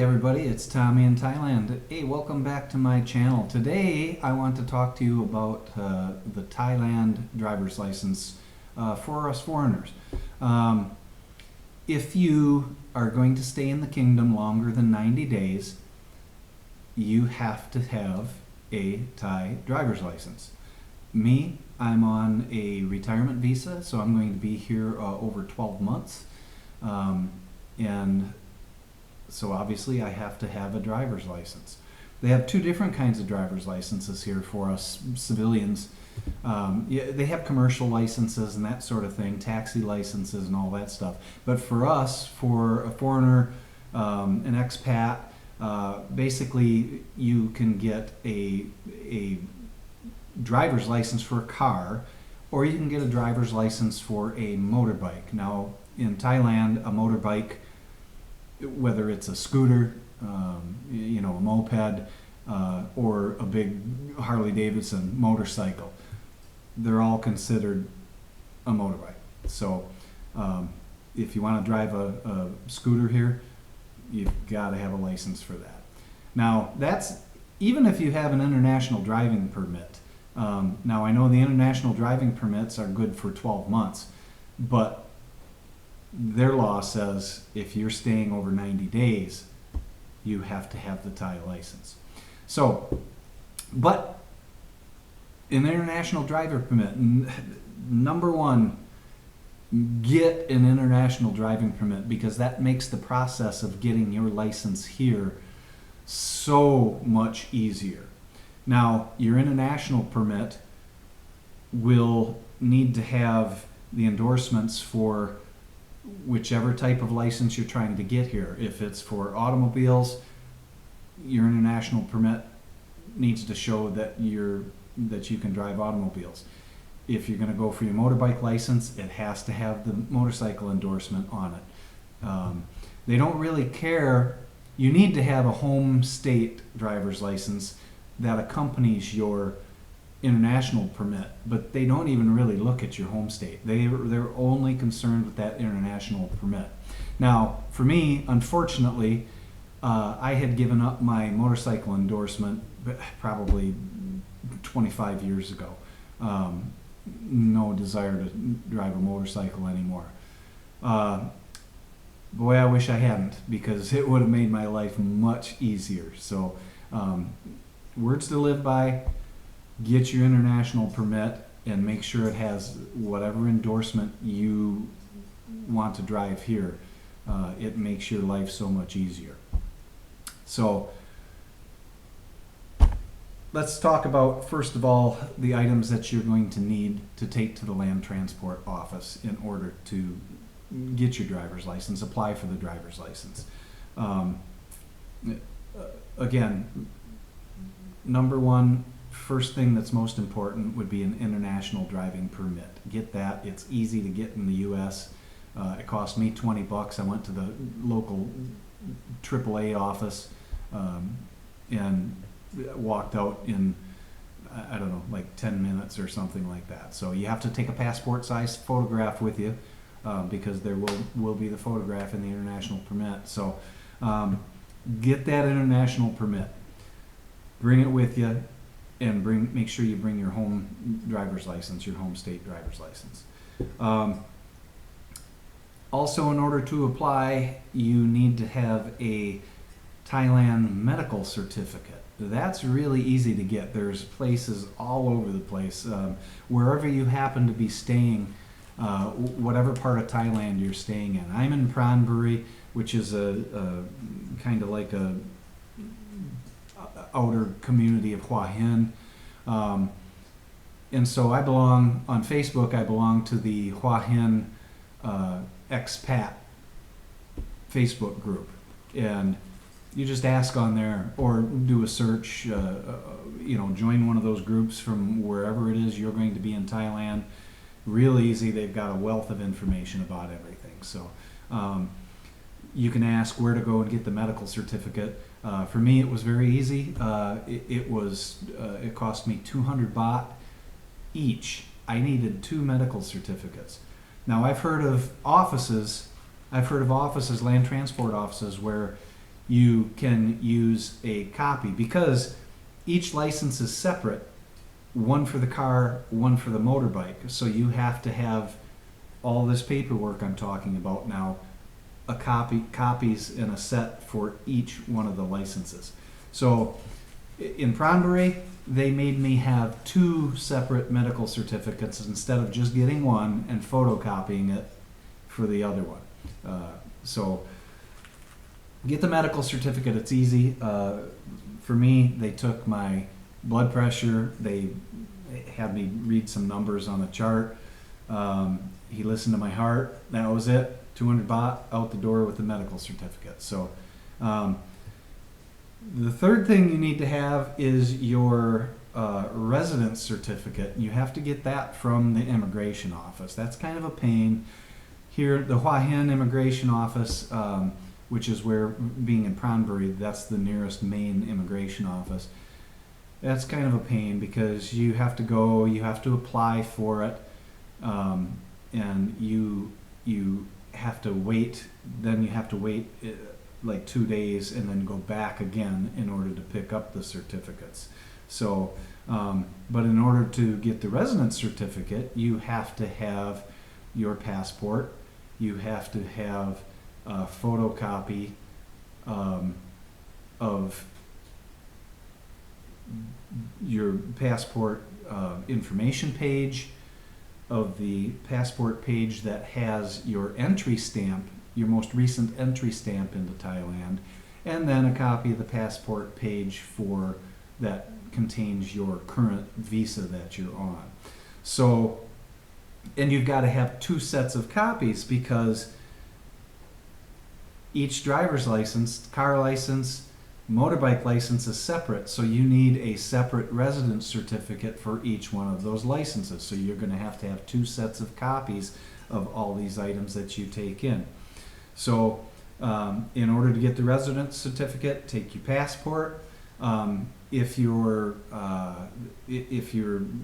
everybody, it's Tommy in Thailand. Hey, welcome back to my channel. Today I want to talk to you about the Thailand driver's license for us foreigners. If you are going to stay in the kingdom longer than 90 days, you have to have a Thai driver's license. Me, I'm on a retirement visa, so I'm going to be here over 12 months. And so obviously I have to have a driver's license. They have two different kinds of driver's licenses here for us civilians. Yeah, they have commercial licenses and that sort of thing, taxi licenses and all that stuff. But for us, for a foreigner, an expat, basically you can get a driver's license for a car, or you can get a driver's license for a motorbike. Now in Thailand, a motorbike, whether it's a scooter, a moped, or a big Harley Davidson motorcycle, they're all considered a motorbike. So if you want to drive a scooter here, you've got to have a license for that. Now that's even if you have an international driving permit. Now I know the international driving permits are good for 12 months, but their law says if you're staying over 90 days, you have to have the Thai license. So, but an international driver permit, number one, get an international driving permit, because that makes the process of getting your license here so much easier. Now, your international permit will need to have the endorsements for whichever type of license you're trying to get here. If it's for automobiles, your international permit needs to show that you can drive automobiles. If you're going to go for your motorbike license, it has to have the motorcycle endorsement on it. They don't really care. You need to have a home state driver's license that accompanies your international permit, but they don't even really look at your home state. They're only concerned with that international permit. Now, for me, unfortunately, I had given up my motorcycle endorsement probably 25 years ago. No desire to drive a motorcycle anymore. Boy, I wish I hadn't, because it would have made my life much easier. So, words to live by: get your international permit and make sure it has whatever endorsement you want to drive here. It makes your life so much easier. So let's talk about, first of all, the items that you're going to need to take to the Land Transport Office in order to get your driver's license, apply for the driver's license. Again, number one, first thing that's most important would be an international driving permit. Get that. It's easy to get in the U.S. It cost me 20 bucks. I went to the local AAA office and walked out in, I don't know, like 10 minutes or something like that. So you have to take a passport-sized photograph with you, because there will be the photograph in the international permit. So get that international permit. Bring it with you, and make sure you bring your home driver's license, your home state driver's license. Also, in order to apply, you need to have a Thailand medical certificate. That's really easy to get. There's places all over the place. Wherever you happen to be staying, whatever part of Thailand you're staying in. I'm in Pranbury, which is a kind of like a outer community of Hua Hin. And so I belong, on Facebook, I belong to the Hua Hin expat Facebook group. And you just ask on there, or do a search, join one of those groups from wherever it is you're going to be in Thailand. Real easy. They've got a wealth of information about everything. So you can ask where to go and get the medical certificate. For me, it was very easy. It cost me 200 baht each. I needed 2 medical certificates. Now I've heard of offices, land transport offices, where you can use a copy because each license is separate, one for the car, one for the motorbike. So you have to have all this paperwork I'm talking about now, copies in a set for each one of the licenses. So in Pronbury, they made me have 2 separate medical certificates instead of just getting one and photocopying it for the other one. So get the medical certificate. It's easy. For me, they took my blood pressure. They had me read some numbers on a chart. He listened to my heart. That was it. 200 baht out the door with the medical certificate. So the third thing you need to have is your residence certificate. You have to get that from the immigration office. That's kind of a pain. Here, the Hua Hin Immigration Office, which is where, being in Pronbury, that's the nearest main immigration office. That's kind of a pain because you have to go, you have to apply for it, and you have to wait. Then you have to wait like 2 days and then go back again in order to pick up the certificates. So, but in order to get the residence certificate, you have to have your passport. You have to have a photocopy of your passport information page, of the passport page that has your entry stamp, your most recent entry stamp into Thailand, and then a copy of the passport page for that contains your current visa that you're on. So, and you've got to have 2 sets of copies because each driver's license, car license, motorbike license is separate. So you need a separate residence certificate for each one of those licenses. So you're going to have 2 sets of copies of all these items that you take in. So in order to get the residence certificate, take your passport. If you're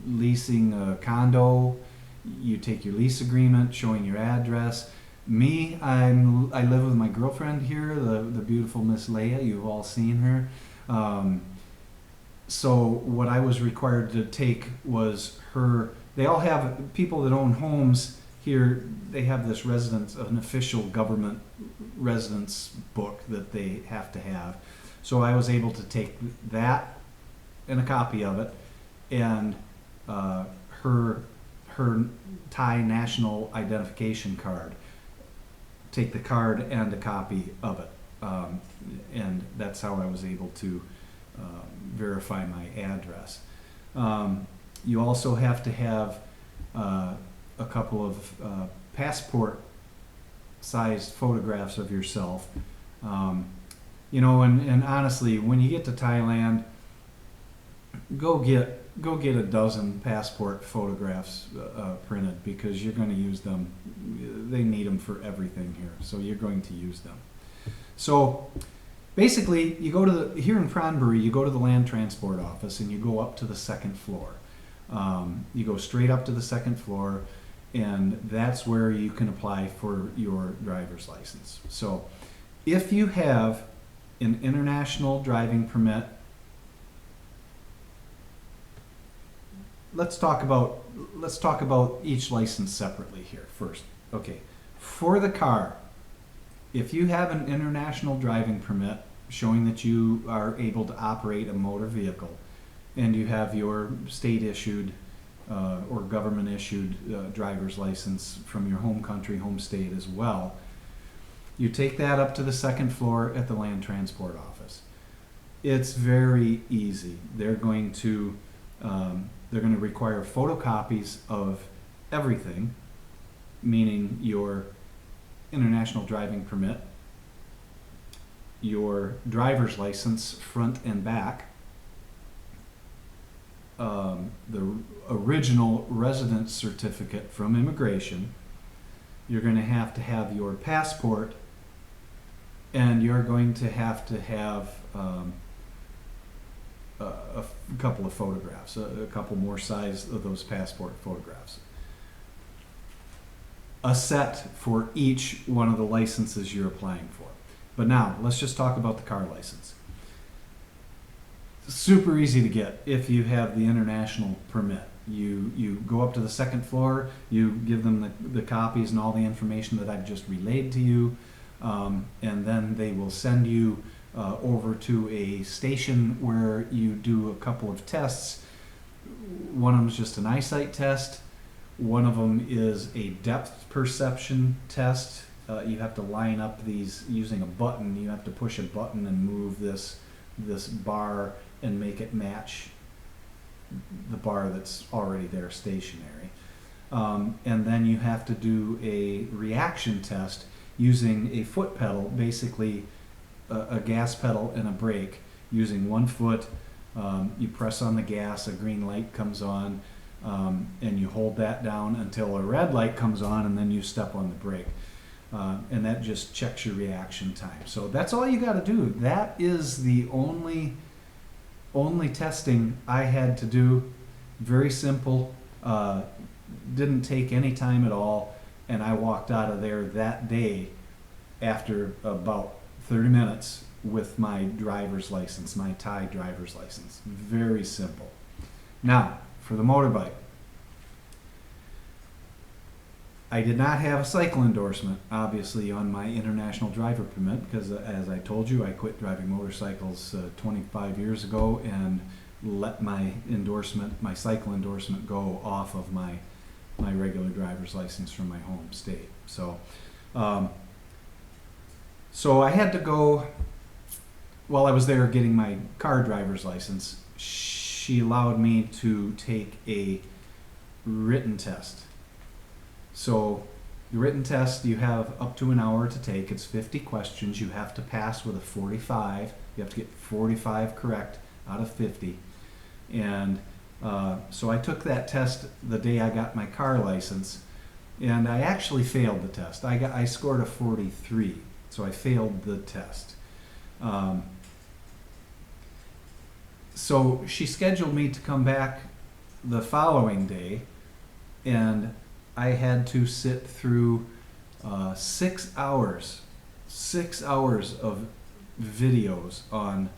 leasing a condo, you take your lease agreement showing your address. Me, I live with my girlfriend here, the beautiful Miss Leia. You've all seen her. So what I was required to take was her. They all have, people that own homes here, they have this residence, an official government residence book that they have to have. So I was able to take that and a copy of it, and her Thai national identification card. Take the card and a copy of it, and that's how I was able to verify my address. You also have to have a couple of passport-sized photographs of yourself. You know, and honestly, when you get to Thailand, go get a dozen passport photographs printed because you're going to use them. They need them for everything here, so you're going to use them. So basically, you go to here in Pronbury, you go to the land transport office and you go up to the 2nd floor. You go straight up to the 2nd floor, and that's where you can apply for your driver's license. So if you have an international driving permit, let's talk about each license separately here first. Okay, for the car, if you have an international driving permit showing that you are able to operate a motor vehicle, and you have your state issued or government issued driver's license from your home country, home state as well, you take that up to the 2nd floor at the land transport office. It's very easy. They're going to require photocopies of everything, meaning your international driving permit, your driver's license front and back, the original residence certificate from immigration. You're going to have your passport, and you're going to have a couple of photographs, a couple more size of those passport photographs. A set for each one of the licenses you're applying for. But now, let's just talk about the car license. Super easy to get if you have the international permit. You go up to the second floor, you give them the copies and all the information that I've just relayed to you, and then they will send you over to a station where you do a couple of tests. One of them is just an eyesight test. One of them is a depth perception test. You have to line up these using a button. You have to push a button and move this bar and make it match the bar that's already there stationary. And then you have to do a reaction test using a foot pedal, basically a gas pedal and a brake. Using one foot, you press on the gas, a green light comes on, and you hold that down until a red light comes on, and then you step on the brake. And that just checks your reaction time. So that's all you got to do. That is the only testing I had to do. Very simple. Didn't take any time at all. And I walked out of there that day after about 30 minutes with my driver's license, my Thai driver's license. Very simple. Now, for the motorbike. I did not have a cycle endorsement, obviously, on my international driver permit because, as I told you, I quit driving motorcycles 25 years ago and let my cycle endorsement go off of my regular driver's license from my home state. So I had to go, while I was there getting my car driver's license, she allowed me to take a written test. So the written test, you have up to an hour to take. It's 50 questions. You have to pass with a 45. You have to get 45 correct out of 50. And so I took that test the day I got my car license, and I actually failed the test. I scored a 43, so I failed the test. So she scheduled me to come back the following day, and I had to sit through 6 hours of videos on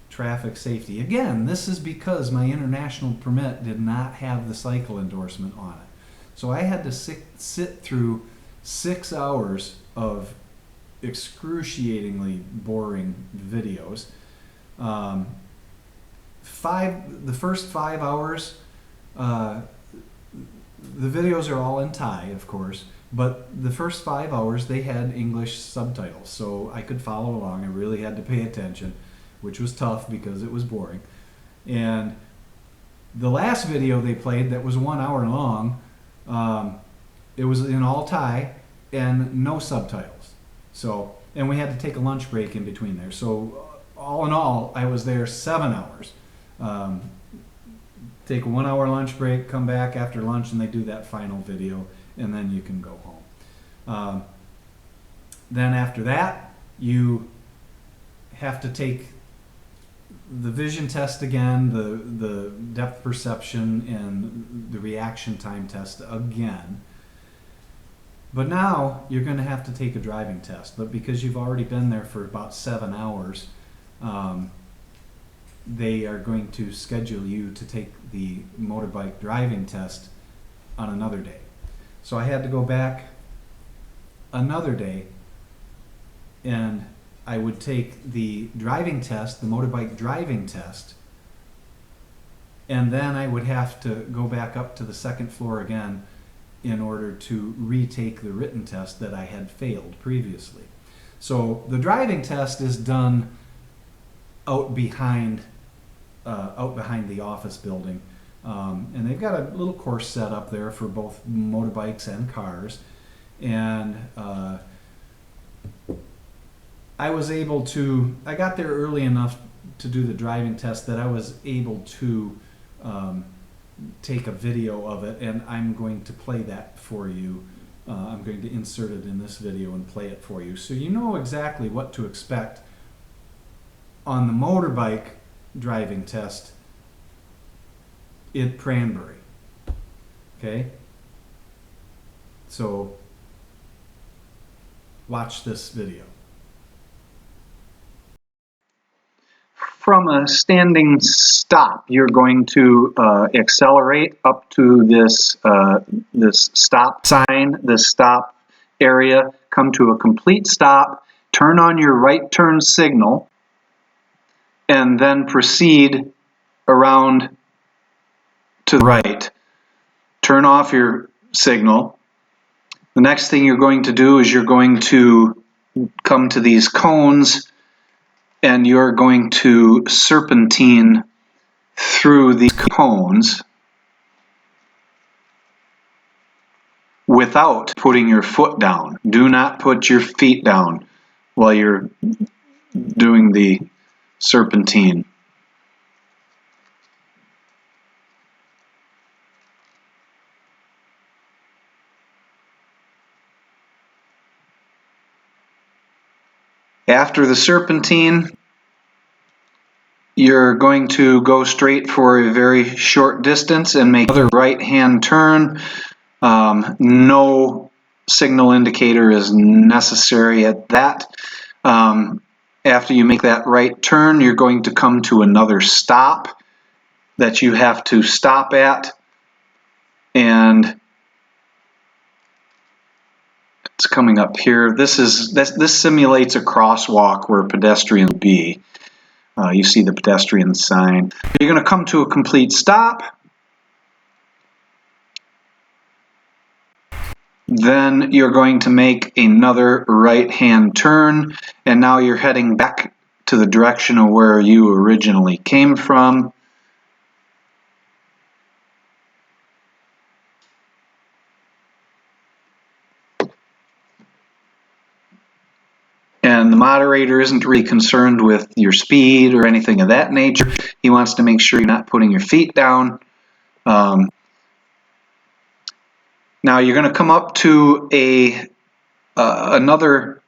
traffic safety. Again, this is because my international permit did not have the cycle endorsement on it. So I had to sit through 6 hours of excruciatingly boring videos. The first 5 hours, the videos are all in Thai, of course, but the first 5 hours they had English subtitles, so I could follow along. I really had to pay attention, which was tough because it was boring. And the last video they played that was 1 hour long, it was in all Thai and no subtitles. So, and we had to take a lunch break in between there. So all in all, I was there 7 hours. Take a 1 hour lunch break, come back after lunch, and they do that final video, and then you can go home. Then after that, you have to take the vision test again, the depth perception, and the reaction time test again. But now you're going to have to take a driving test. But because you've already been there for about 7 hours, they are going to schedule you to take the motorbike driving test on another day. So I had to go back another day, and I would take the driving test, the motorbike driving test, and then I would have to go back up to the second floor again in order to retake the written test that I had failed previously. So the driving test is done out behind the office building, and they've got a little course set up there for both motorbikes and cars. And I got there early enough to do the driving test that I was able to take a video of it, and I'm going to play that for you. I'm going to insert it in this video and play it for you, so you know exactly what to expect on the motorbike driving test in Cranberry. Okay? So watch this video. from a standing stop, you're going to accelerate up to this stop sign, this stop area, come to a complete stop, turn on your right turn signal, and then proceed around to the right. Turn off your signal. The next thing you're going to do is you're going to come to these cones and you're going to serpentine through these cones without putting your foot down. Do not put your feet down while you're doing the serpentine. After the serpentine, you're going to go straight for a very short distance and make another right-hand turn. No signal indicator is necessary at that. After you make that right turn, you're going to come to another stop that you have to stop at, and it's coming up here. This simulates a crosswalk where pedestrians be. You see the pedestrian sign. You're going to come to a complete stop. Then you're going to make another right-hand turn, and now you're heading back to the direction of where you originally came from. And the moderator isn't really concerned with your speed or anything of that nature. He wants to make sure you're not putting your feet down. Now you're going to come up to another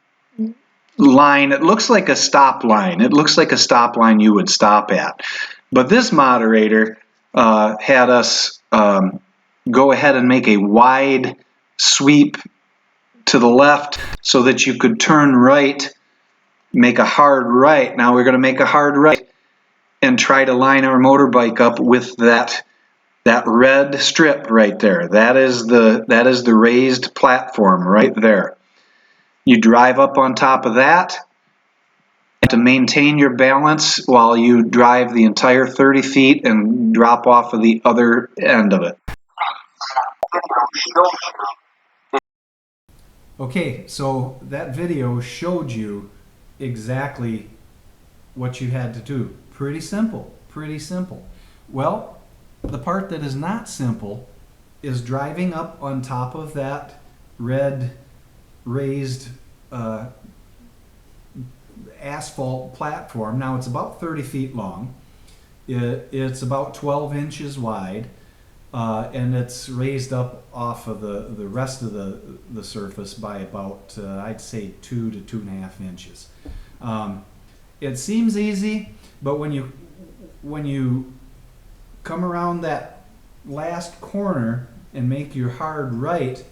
line. It looks like a stop line. It looks like a stop line you would stop at. But this moderator had us go ahead and make a wide sweep to the left so that you could turn right, make a hard right. Now we're going to make a hard right and try to line our motorbike up with that red strip right there. That is the raised platform right there. You drive up on top of that to maintain your balance while you drive the entire 30 feet and drop off of the other end of it. Okay, so that video showed you exactly what you had to do. Pretty simple, pretty simple. Well, the part that is not simple is driving up on top of that red raised asphalt platform. Now it's about 30 feet long. It's about 12 inches wide, and it's raised up off of the rest of the surface by about, I'd say, 2 to 2.5 inches. It seems easy, but when you come around that last corner and make your hard right,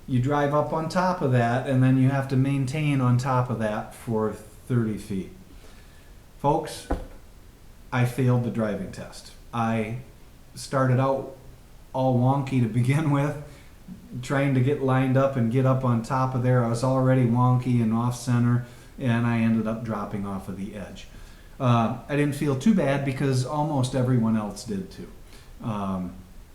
you drive up on top of that, and then you have to maintain on top of that for 30 feet. Folks, I failed the driving test. I started out all wonky to begin with, trying to get lined up and get up on top of there. I was already wonky and off center, and I ended up dropping off of the edge. I didn't feel too bad because almost everyone else did too.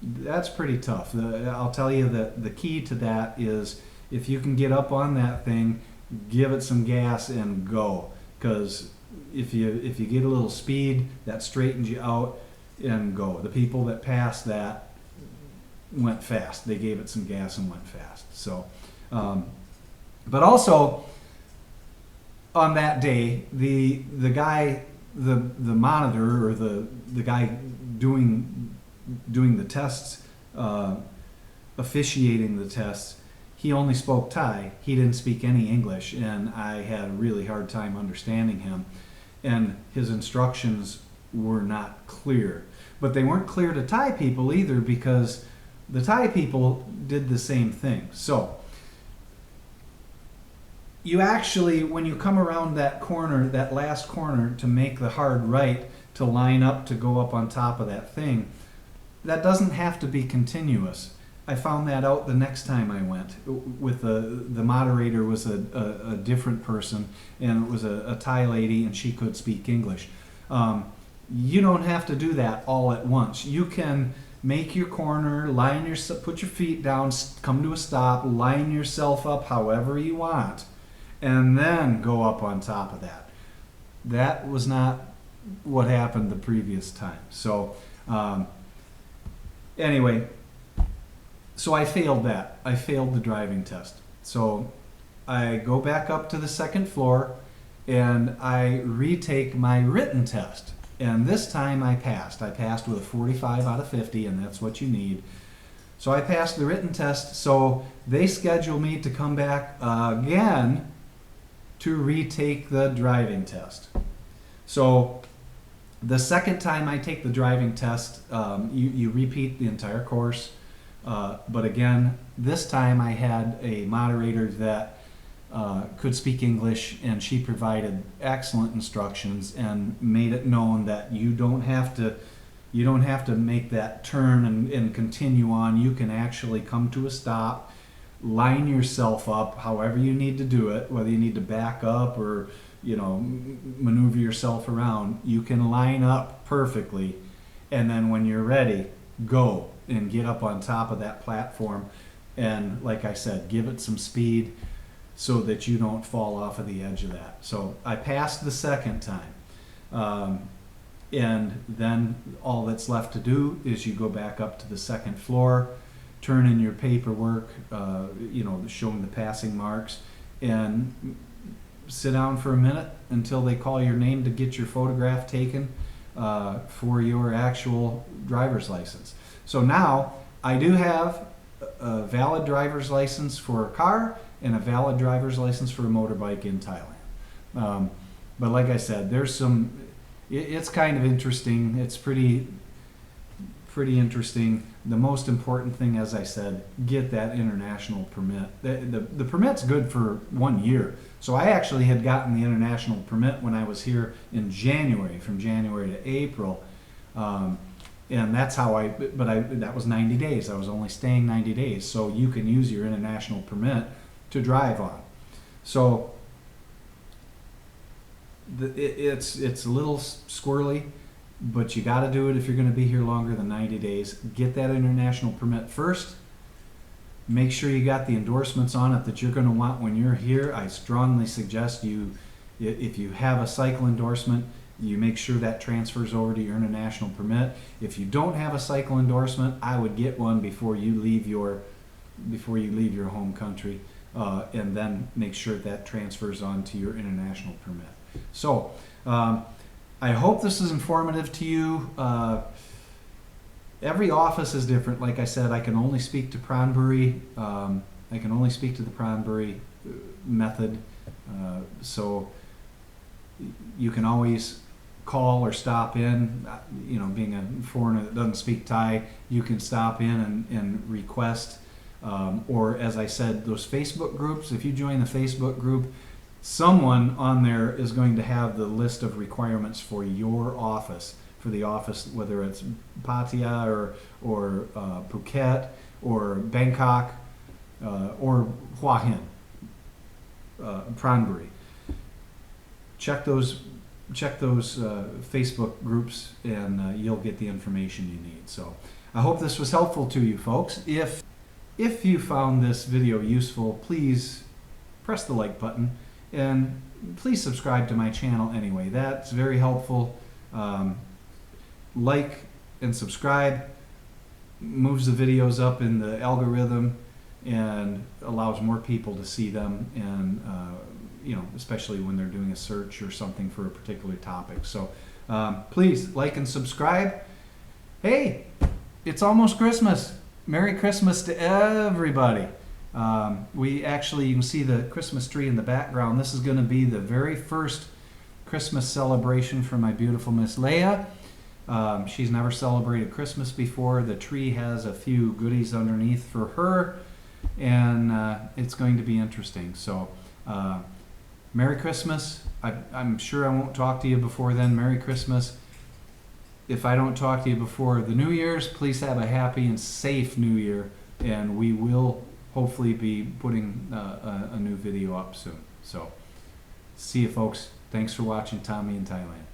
That's pretty tough. I'll tell you that the key to that is if you can get up on that thing, give it some gas and go. Because if you get a little speed, that straightens you out and go. The people that passed that went fast. They gave it some gas and went fast. So, but also on that day, the guy, the monitor or the guy doing the tests, officiating the tests, he only spoke Thai. He didn't speak any English, and I had a really hard time understanding him. And his instructions were not clear. But they weren't clear to Thai people either, because the Thai people did the same thing. So you actually, when you come around that corner, that last corner, to make the hard right to line up to go up on top of that thing, that doesn't have to be continuous. I found that out the next time I went. With the moderator was a different person, and it was a Thai lady, and she could speak English. You don't have to do that all at once. You can make your corner, put your feet down, come to a stop, line yourself up however you want, and then go up on top of that. That was not what happened the previous time. So anyway, so I failed that. I failed the driving test. So I go back up to the second floor and I retake my written test. And this time I passed. I passed with a 45 out of 50, and that's what you need. So I passed the written test. So they schedule me to come back again to retake the driving test. So the second time I take the driving test, you repeat the entire course. But again, this time I had a moderator that could speak English, and she provided excellent instructions and made it known that you don't have to make that turn and continue on. You can actually come to a stop, line yourself up however you need to do it, whether you need to back up or maneuver yourself around. You can line up perfectly, and then when you're ready, go and get up on top of that platform, and like I said, give it some speed so that you don't fall off of the edge of that. So I passed the second time, and then all that's left to do is you go back up to the second floor, turn in your paperwork, showing the passing marks, and sit down for a minute until they call your name to get your photograph taken for your actual driver's license. So now I do have a valid driver's license for a car and a valid driver's license for a motorbike in Thailand. But like I said, it's kind of interesting. It's pretty interesting. The most important thing, as I said, get that international permit. The permit's good for 1 year. So I actually had gotten the international permit when I was here in January, from January to April. And that's how that was 90 days. I was only staying 90 days. So you can use your international permit to drive on. So it's a little squirrely, but you got to do it if you're going to be here longer than 90 days. Get that international permit first. Make sure you got the endorsements on it that you're going to want when you're here. I strongly suggest if you have a cycle endorsement, you make sure that transfers over to your international permit. If you don't have a cycle endorsement, I would get one before you leave your home country, and then make sure that transfers on to your international permit. So I hope this is informative to you. Every office is different. Like I said, I can only speak to Pranbury. I can only speak to the Pranbury method. So you can always call or stop in. Being a foreigner that doesn't speak Thai, you can stop in and request. Or as I said, those Facebook groups, if you join the Facebook group, someone on there is going to have the list of requirements for your office, for the office, whether it's Pattaya or Phuket or Bangkok or Hua Hin, Pranbury. Check those Facebook groups, and you'll get the information you need. So I hope this was helpful to you folks. If you found this video useful, please press the like button, and please subscribe to my channel anyway. That's very helpful. Like and subscribe moves the videos up in the algorithm and allows more people to see them, and especially when they're doing a search or something for a particular topic. So please like and subscribe. Hey, it's almost Christmas. Merry Christmas to everybody. You can see the Christmas tree in the background. This is going to be the very first Christmas celebration for my beautiful Miss Leia. She's never celebrated Christmas before. The tree has a few goodies underneath for her, and it's going to be interesting. So Merry Christmas. I'm sure I won't talk to you before then. Merry Christmas. If I don't talk to you before the New Year's, please have a happy and safe New Year, and we will hopefully be putting a new video up soon. So, see you folks. Thanks for watching Tommy in Thailand.